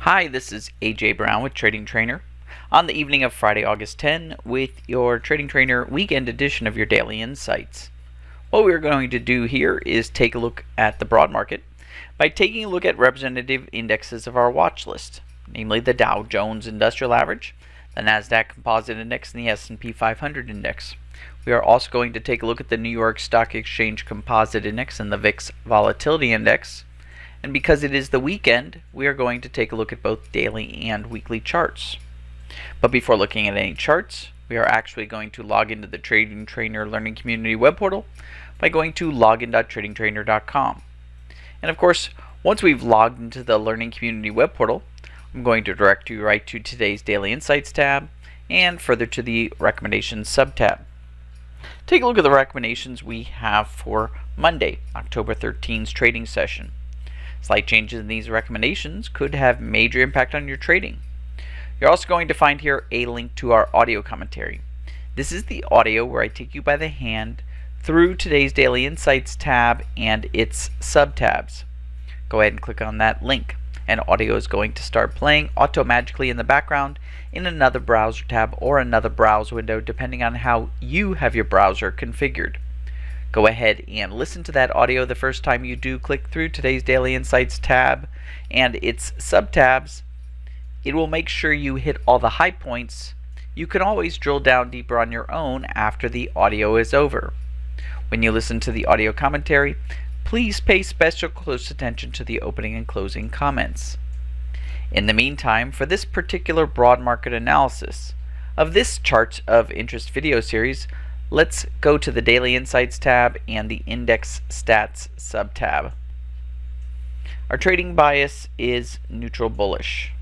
Hi, this is AJ Brown with Trading Trainer on the evening of Friday, August 10 with your Trading Trainer weekend edition of your Daily Insights. What we're going to do here is take a look at the broad market by taking a look at representative indexes of our watch list, namely the Dow Jones Industrial Average, the Nasdaq Composite Index, and the S&P 500 Index. We are also going to take a look at the New York Stock Exchange Composite Index and the VIX Volatility Index. And because it is the weekend, we are going to take a look at both daily and weekly charts. But before looking at any charts, we are actually going to log into the Trading Trainer Learning Community web portal by going to login.tradingtrainer.com. And of course, once we've logged into the Learning Community web portal, I'm going to direct you right to today's Daily Insights tab and further to the Recommendations sub-tab. Take a look at the recommendations we have for Monday, October 13th's trading session. Slight changes in these recommendations could have major impact on your trading. You're also going to find here a link to our audio commentary. This is the audio where I take you by the hand through today's Daily Insights tab and its sub-tabs. Go ahead and click on that link, and audio is going to start playing automatically in the background in another browser tab or another browse window depending on how you have your browser configured. Go ahead and listen to that audio the first time you do click through today's Daily Insights tab and its sub-tabs. It will make sure you hit all the high points. You can always drill down deeper on your own after the audio is over. When you listen to the audio commentary, please pay special close attention to the opening and closing comments. In the meantime, for this particular broad market analysis of this Charts of Interest video series, let's go to the Daily Insights tab and the Index Stats sub-tab. Our trading bias is neutral bullish.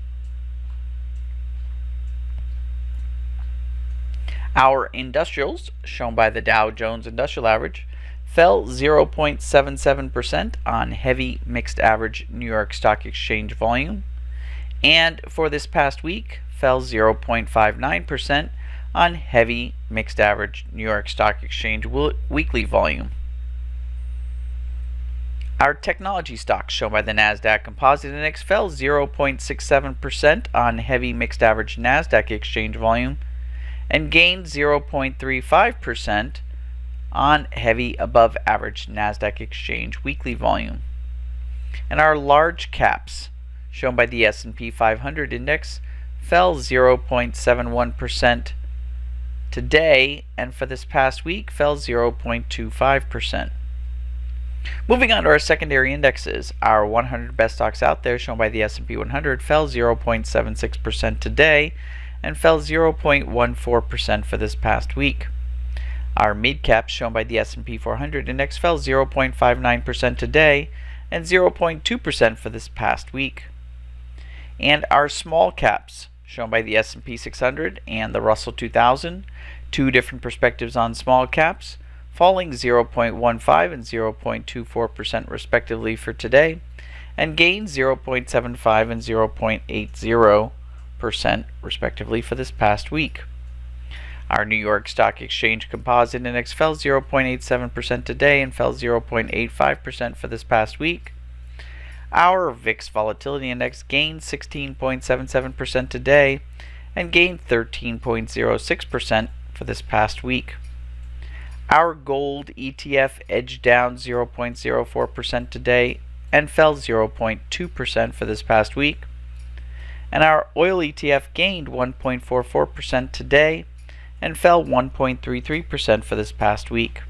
Our industrials, shown by the Dow Jones Industrial Average, fell 0.77% on heavy mixed average New York Stock Exchange volume, and for this past week fell 0.59% on heavy mixed average New York Stock Exchange weekly volume. Our technology stocks, shown by the Nasdaq Composite Index, fell 0.67% on heavy mixed average Nasdaq exchange volume and gained 0.35% on heavy above average Nasdaq exchange weekly volume. And our large caps, shown by the S&P 500 Index, fell 0.71% today, and for this past week fell 0.25%. Moving on to our secondary indexes, our 100 best stocks out there, shown by the S&P 100, fell 0.76% today and fell 0.14% for this past week. Our mid caps, shown by the S&P 400 Index, fell 0.59% today and 0.2% for this past week. And our small caps, shown by the S&P 600 and the Russell 2000, two different perspectives on small caps, falling 0.15 and 0.24% respectively for today, and gained 0.75 and 0.80% respectively for this past week. Our New York Stock Exchange Composite Index fell 0.87% today and fell 0.85% for this past week. Our VIX Volatility Index gained 16.77% today and gained 13.06% for this past week. Our gold ETF edged down 0.04% today and fell 0.2% for this past week. And our oil ETF gained 1.44% today and fell 1.33% for this past week.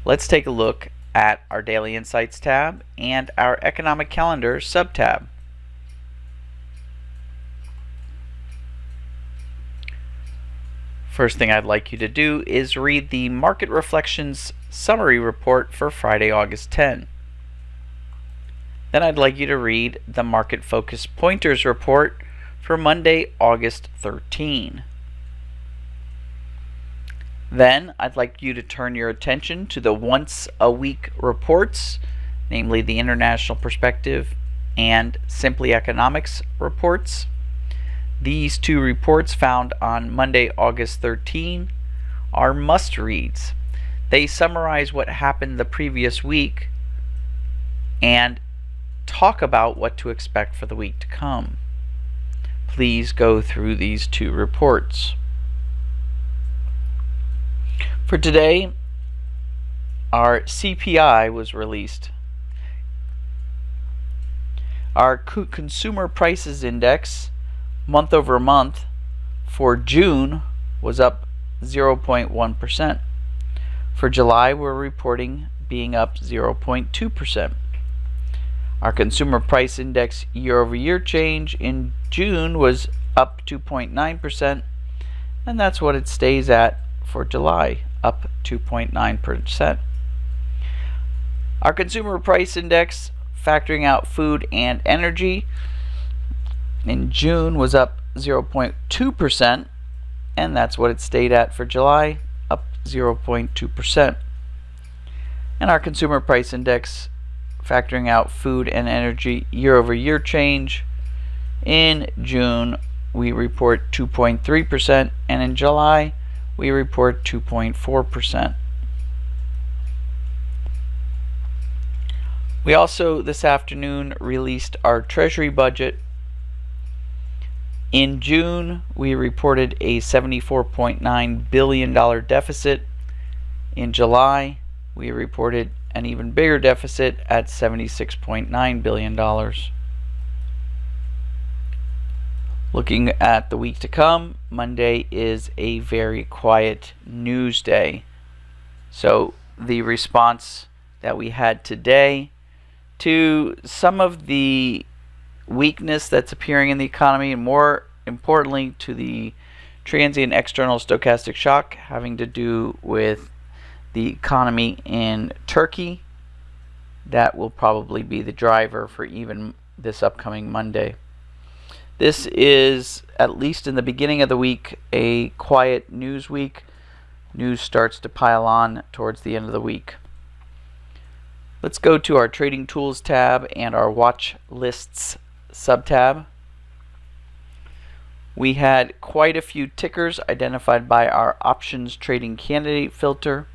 Let's take a look at our Daily Insights tab and our Economic Calendar sub-tab. First thing I'd like you to do is read the Market Reflections Summary Report for Friday, August 10. Then I'd like you to read the Market Focus Pointers Report for Monday, August 13. Then I'd like you to turn your attention to the once-a-week reports, namely the International Perspective and Simply Economics reports. These two reports, found on Monday, August 13, are must-reads. They summarize what happened the previous week and talk about what to expect for the week to come. Please go through these two reports. For today, our CPI was released. Our Consumer Prices Index, month over month, for June was up 0.1%. For July, we're reporting being up 0.2%. Our Consumer Price Index year-over-year change in June was up 2.9%, and that's what it stays at for July, up 2.9%. Our Consumer Price Index, factoring out food and energy, in June was up 0.2%, and that's what it stayed at for July, up 0.2%. And our Consumer Price Index, factoring out food and energy year-over-year change, in June we report 2.3%, and in July we report 2.4%. We also this afternoon released our Treasury budget. In June, we reported a $74.9 billion deficit. In July, we reported an even bigger deficit at $76.9 billion. Looking at the week to come, Monday is a very quiet news day. So the response that we had today to some of the weakness that's appearing in the economy, and more importantly to the transient external stochastic shock having to do with the economy in Turkey, that will probably be the driver for even this upcoming Monday. This is, at least in the beginning of the week, a quiet news week. News starts to pile on towards the end of the week. Let's go to our Trading Tools tab and our Watch Lists subtab. We had quite a few tickers identified by our Options Trading Candidate filter.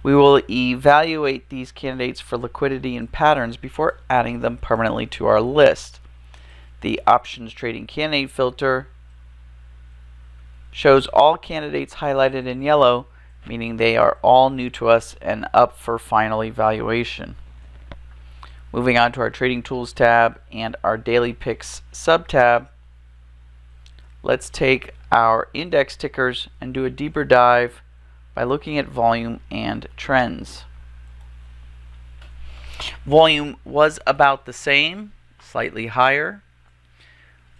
We will evaluate these candidates for liquidity and patterns before adding them permanently to our list. The Options Trading Candidate filter shows all candidates highlighted in yellow, meaning they are all new to us and up for final evaluation. Moving on to our Trading Tools tab and our Daily Picks subtab, let's take our index tickers and do a deeper dive by looking at volume and trends. Volume was about the same, slightly higher.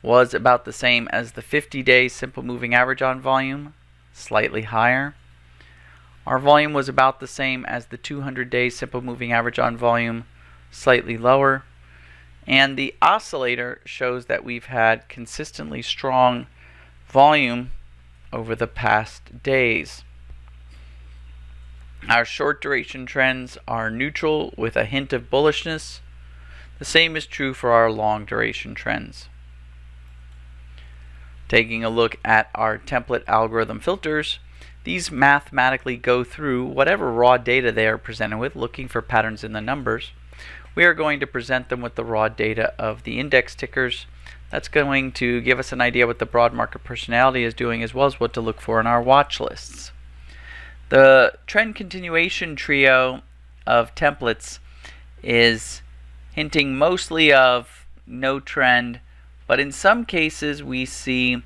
Was about the same as the 50-day simple moving average on volume, slightly higher. Our volume was about the same as the 200-day simple moving average on volume, slightly lower. And the oscillator shows that we've had consistently strong volume over the past days. Our short duration trends are neutral with a hint of bullishness. The same is true for our long duration trends. Taking a look at our template algorithm filters, these mathematically go through whatever raw data they are presented with, looking for patterns in the numbers. We are going to present them with the raw data of the index tickers. That's going to give us an idea what the broad market personality is doing, as well as what to look for in our watch lists. The trend continuation trio of templates is hinting mostly of no trend, but in some cases we see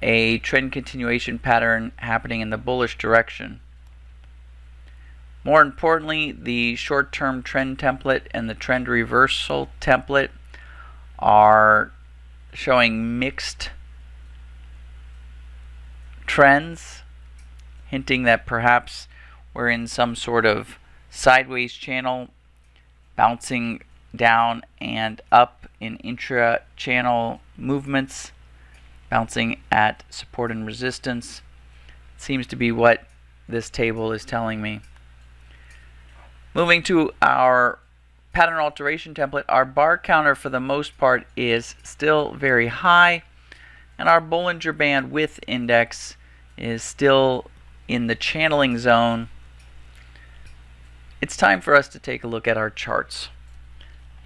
a trend continuation pattern happening in the bullish direction. More importantly, the short-term trend template and the trend reversal template are showing mixed trends, hinting that perhaps we're in some sort of sideways channel, bouncing down and up in intra-channel movements, bouncing at support and resistance. Seems to be what this table is telling me. Moving to our pattern alteration template, our bar counter for the most part is still very high, and our Bollinger Band width index is still in the channeling zone. It's time for us to take a look at our charts.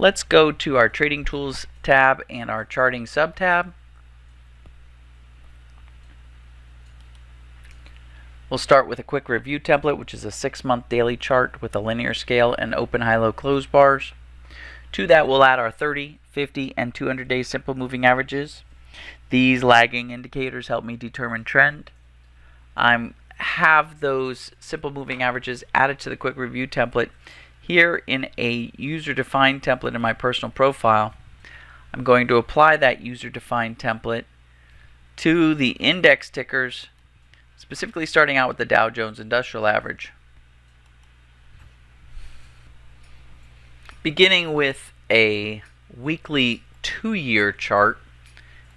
Let's go to our Trading Tools tab and our Charting sub-tab. We'll start with a quick review template, which is a 6-month daily chart with a linear scale and open, high, low, close bars. To that, we'll add our 30, 50, and 200-day simple moving averages. These lagging indicators help me determine trend. I have those simple moving averages added to the quick review template here in a user-defined template in my personal profile. I'm going to apply that user-defined template to the index tickers, specifically starting out with the Dow Jones Industrial Average. Beginning with a weekly 2-year chart,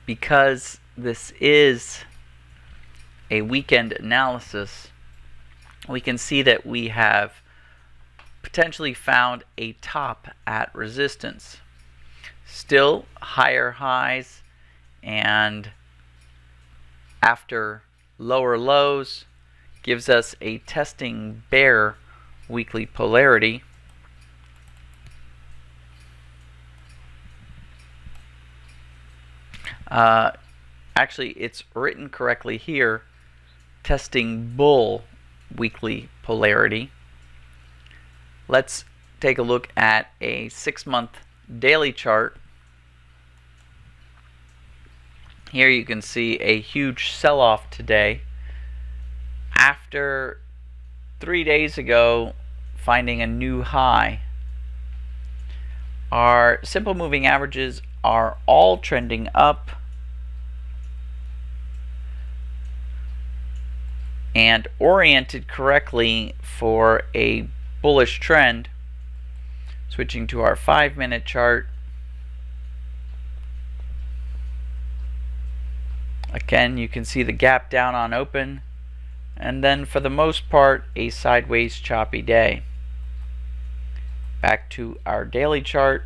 because this is a weekend analysis, we can see that we have potentially found a top at resistance. Still higher highs, and after lower lows gives us a testing bear weekly polarity. Actually, it's written correctly here, testing bull weekly polarity. Let's take a look at a 6-month daily chart. Here you can see a huge sell-off today after 3 days ago finding a new high. Our simple moving averages are all trending up and oriented correctly for a bullish trend. Switching to our 5-minute chart. Again, you can see the gap down on open, and then for the most part a sideways choppy day. Back to our daily chart.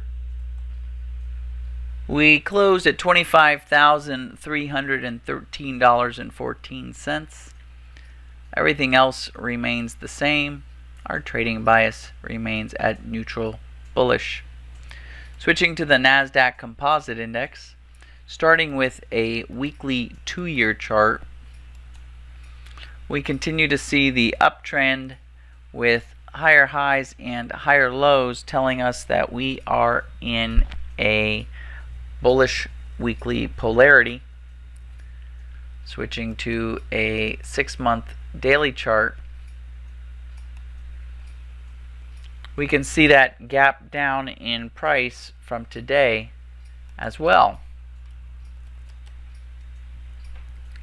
We closed at $25,313.14. Everything else remains the same. Our trading bias remains at neutral bullish. Switching to the NASDAQ Composite Index, starting with a weekly 2-year chart, we continue to see the uptrend with higher highs and higher lows, telling us that we are in a bullish weekly polarity. Switching to a 6-month daily chart, we can see that gap down in price from today as well.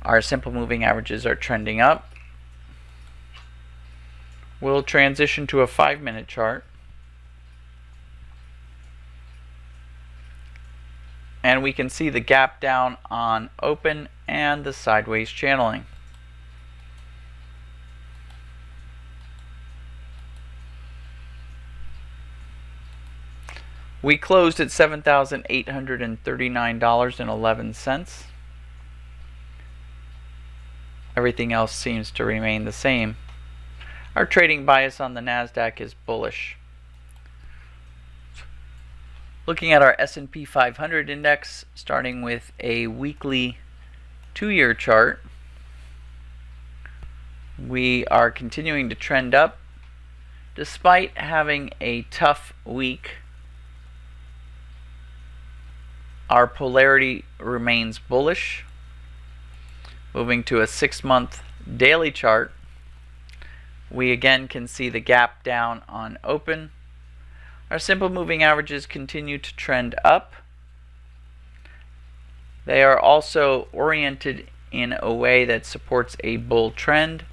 Our simple moving averages are trending up. We'll transition to a 5-minute chart. And we can see the gap down on open and the sideways channeling. We closed at $7,839.11. Everything else seems to remain the same. Our trading bias on the NASDAQ is bullish. Looking at our S&P 500 index, starting with a weekly 2-year chart, we are continuing to trend up despite having a tough week. Our polarity remains bullish. Moving to a 6-month daily chart, we again can see the gap down on open. Our simple moving averages continue to trend up. They are also oriented in a way that supports a bull trend.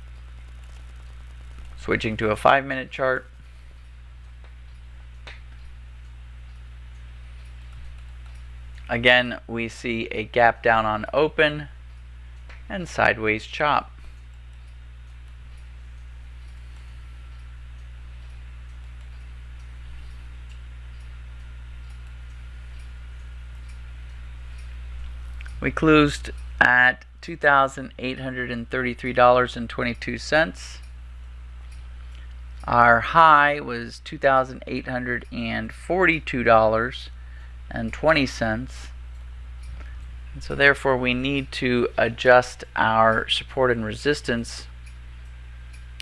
Switching to a 5-minute chart. Again, we see a gap down on open and sideways chop. We closed at $2,833.22. Our high was $2,842.20. And so therefore we need to adjust our support and resistance.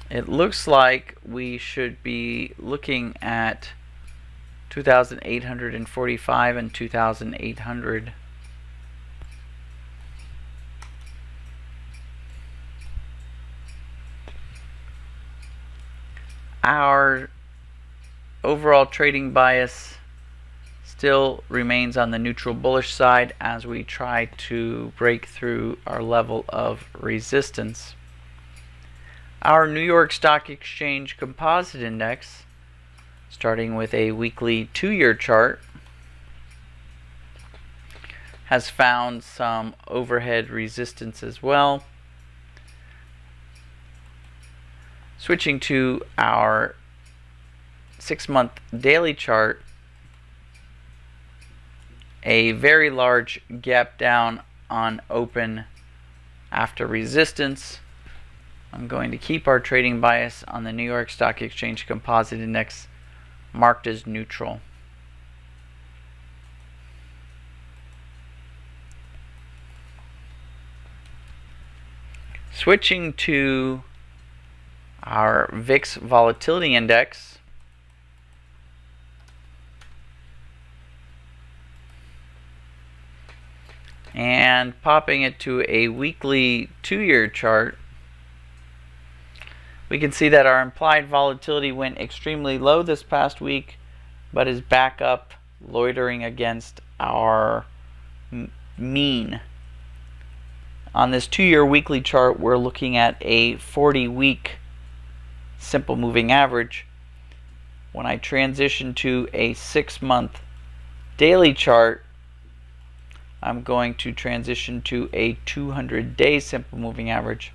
It looks like we should be looking at 2,845 and 2,800. Our overall trading bias still remains on the neutral bullish side as we try to break through our level of resistance. Our New York Stock Exchange Composite Index, starting with a weekly 2-year chart, has found some overhead resistance as well. Switching to our 6-month daily chart, a very large gap down on open after resistance. I'm going to keep our trading bias on the New York Stock Exchange Composite Index marked as neutral. Switching to our VIX Volatility Index, and popping it to a weekly 2-year chart, we can see that our implied volatility went extremely low this past week, but is back up, loitering against our mean. On this 2-year weekly chart, we're looking at a 40-week simple moving average. When I transition to a 6-month daily chart, I'm going to transition to a 200-day simple moving average.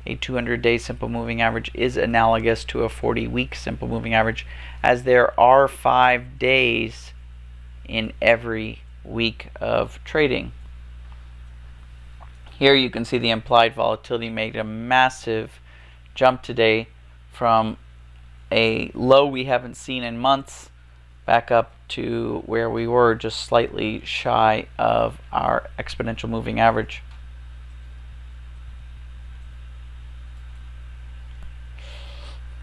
A 200-day simple moving average is analogous to a 40-week simple moving average, as there are 5 days in every week of trading. Here you can see the implied volatility made a massive jump today from a low we haven't seen in months back up to where we were, just slightly shy of our exponential moving average.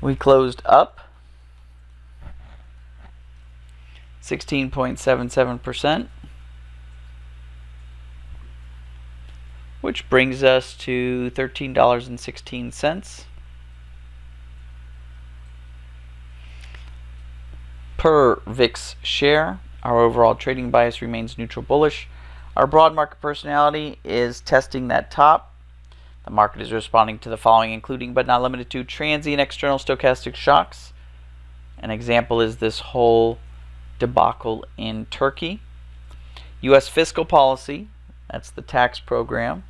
We closed up 16.77%, which brings us to $13.16. Per VIX share, our overall trading bias remains neutral bullish. Our broad market personality is testing that top. The market is responding to the following, including but not limited to transient external stochastic shocks. An example is this whole debacle in Turkey. U.S. fiscal policy, that's the tax program.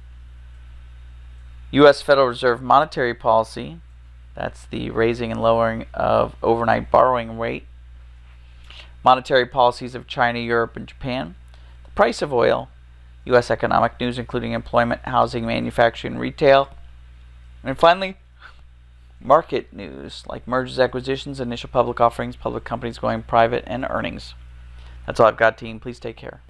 U.S. Federal Reserve monetary policy, that's the raising and lowering of overnight borrowing rate. Monetary policies of China, Europe, and Japan. The price of oil. U.S. economic news, including employment, housing, manufacturing, retail. And finally, market news, like mergers, acquisitions, initial public offerings, public companies going private, and earnings. That's all I've got, team. Please take care.